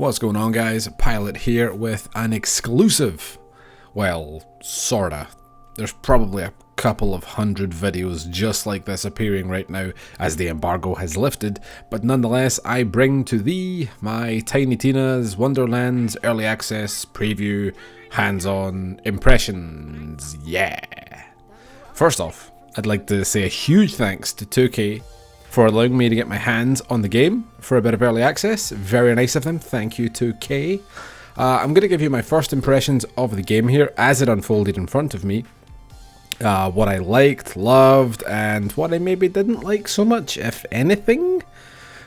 What's going on, guys? Pilot here with an exclusive. Well, sorta. There's probably a couple of hundred videos just like this appearing right now as the embargo has lifted, but nonetheless I bring to thee my Tiny Tina's Wonderlands early access preview hands-on impressions. Yeah! First off, I'd like to say a huge thanks to 2K for allowing me to get my hands on the game for a bit of early access. Very nice of them, thank you 2K. I'm going to give you my first impressions of the game here as it unfolded in front of me. What I liked, loved, and what I maybe didn't like so much, if anything.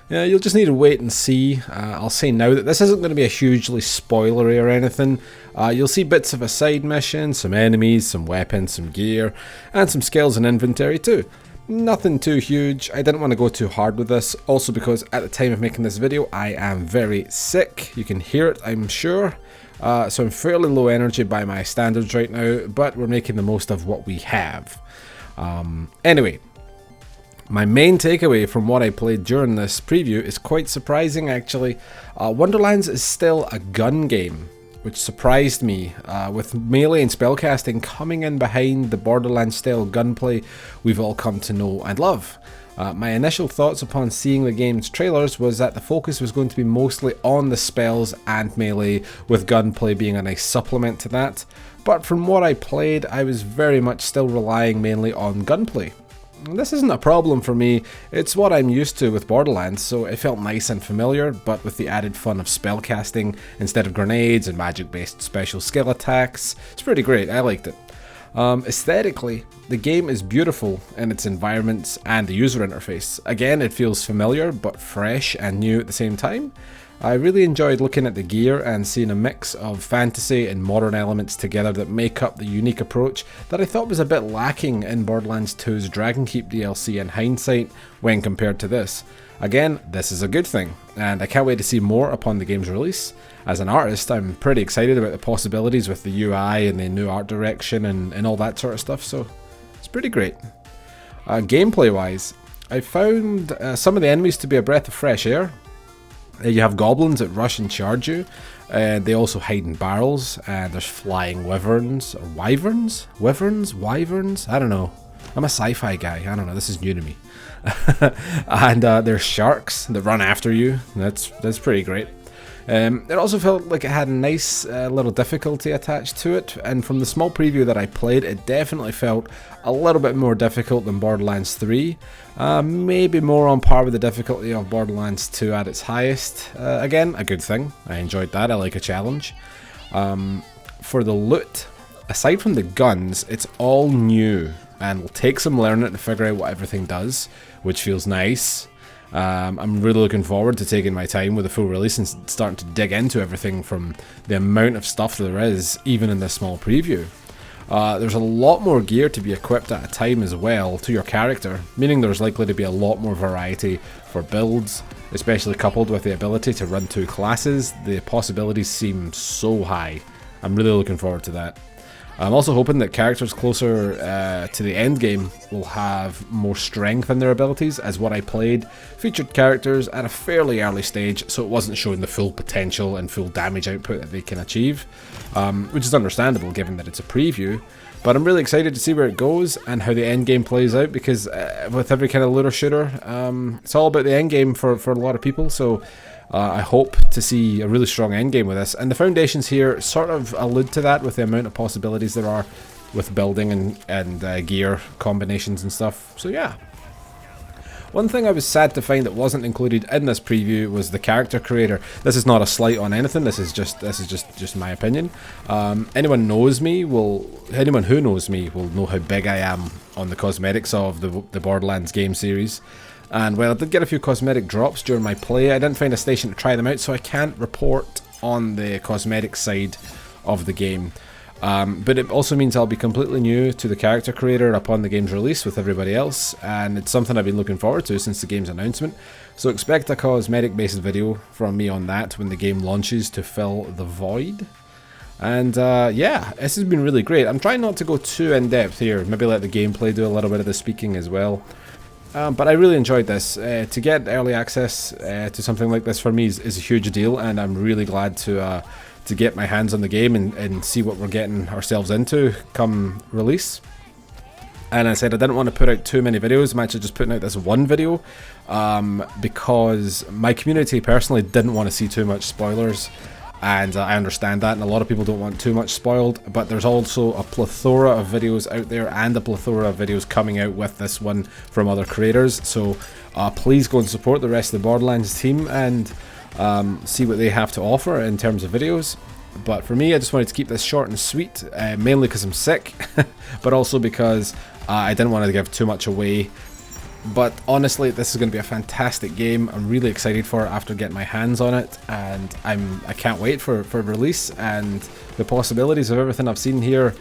You'll just need to wait and see. I'll say now that this isn't going to be a hugely spoilery or anything. You'll see bits of a side mission, some enemies, some weapons, some gear, and some skills and inventory too. Nothing too huge. I didn't want to go too hard with this, also because at the time of making this video I am very sick. You can hear it, I'm sure. So I'm fairly low energy by my standards right now, but we're making the most of what we have. Anyway, my main takeaway from what I played during this preview is quite surprising actually. Wonderlands is still a gun game, which surprised me, with melee and spellcasting coming in behind the Borderlands style gunplay we've all come to know and love. My initial thoughts upon seeing the game's trailers was that the focus was going to be mostly on the spells and melee, with gunplay being a nice supplement to that, but from what I played I was very much still relying mainly on gunplay. This isn't a problem for me, it's what I'm used to with Borderlands, so it felt nice and familiar, but with the added fun of spellcasting instead of grenades and magic based special skill attacks. It's pretty great, I liked it. Aesthetically, the game is beautiful in its environments and the user interface. Again, it feels familiar but fresh and new at the same time. I really enjoyed looking at the gear and seeing a mix of fantasy and modern elements together that make up the unique approach that I thought was a bit lacking in Borderlands 2's Dragonkeep DLC in hindsight when compared to this. Again, this is a good thing, and I can't wait to see more upon the game's release. As an artist, I'm pretty excited about the possibilities with the UI and the new art direction and all that sort of stuff, so it's pretty great. Gameplay wise, I found some of the enemies to be a breath of fresh air. You have goblins that rush and charge you, they also hide in barrels, and there's flying wyverns, or wyverns? Wyverns? Wyverns? I don't know. I'm a sci-fi guy, I don't know, this is new to me. And there's sharks that run after you, that's pretty great. It also felt like it had a nice little difficulty attached to it, and from the small preview that I played, it definitely felt a little bit more difficult than Borderlands 3. Maybe more on par with the difficulty of Borderlands 2 at its highest. Again, a good thing. I enjoyed that, I like a challenge. For the loot, aside from the guns, it's all new, and will take some learning to figure out what everything does, which feels nice. I'm really looking forward to taking my time with the full release and starting to dig into everything from the amount of stuff there is, even in this small preview. There's a lot more gear to be equipped at a time as well to your character, meaning there's likely to be a lot more variety for builds, especially coupled with the ability to run two classes. The possibilities seem so high. I'm really looking forward to that. I'm also hoping that characters closer to the end game will have more strength in their abilities, as what I played featured characters at a fairly early stage, so it wasn't showing the full potential and full damage output that they can achieve, which is understandable given that it's a preview. But I'm really excited to see where it goes and how the end game plays out, because with every kind of looter shooter, it's all about the end game for a lot of people, so I hope to see a really strong endgame with this, and the foundations here sort of allude to that with the amount of possibilities there are with building and gear combinations and stuff, so yeah. One thing I was sad to find that wasn't included in this preview was the character creator. This is not a slight on anything, this is just my opinion. Anyone who knows me will know how big I am on the cosmetics of the Borderlands game series. And while I did get a few cosmetic drops during my play, I didn't find a station to try them out, so I can't report on the cosmetic side of the game. But it also means I'll be completely new to the character creator upon the game's release with everybody else, and it's something I've been looking forward to since the game's announcement. So expect a cosmetic based video from me on that when the game launches to fill the void. And yeah, this has been really great. I'm trying not to go too in depth here, maybe let the gameplay do a little bit of the speaking as well. But I really enjoyed this. To get early access to something like this for me is a huge deal, and I'm really glad to get my hands on the game and see what we're getting ourselves into come release. And I said I didn't want to put out too many videos. I'm actually just putting out this one video because my community personally didn't want to see too much spoilers, and I understand that, and a lot of people don't want too much spoiled, but there's also a plethora of videos out there and a plethora of videos coming out with this one from other creators, so please go and support the rest of the Borderlands team and see what they have to offer in terms of videos. But for me, I just wanted to keep this short and sweet, mainly because I'm sick, but also because I didn't want to give too much away. But honestly, this is going to be a fantastic game. I'm really excited for it after getting my hands on it, and I can't wait for release, and the possibilities of everything I've seen here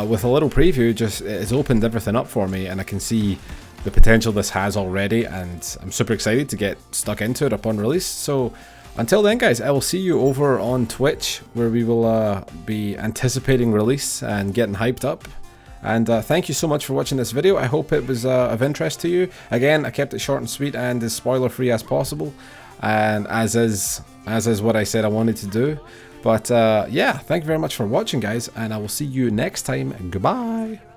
with a little preview just it's opened everything up for me, and I can see the potential this has already, and I'm super excited to get stuck into it upon release. So until then, guys, I will see you over on Twitch, where we will be anticipating release and getting hyped up. And thank you so much for watching this video. I hope it was of interest to you. Again, I kept it short and sweet and as spoiler free as possible, and as is what I said I wanted to do. But yeah, thank you very much for watching, guys, and I will see you next time. Goodbye.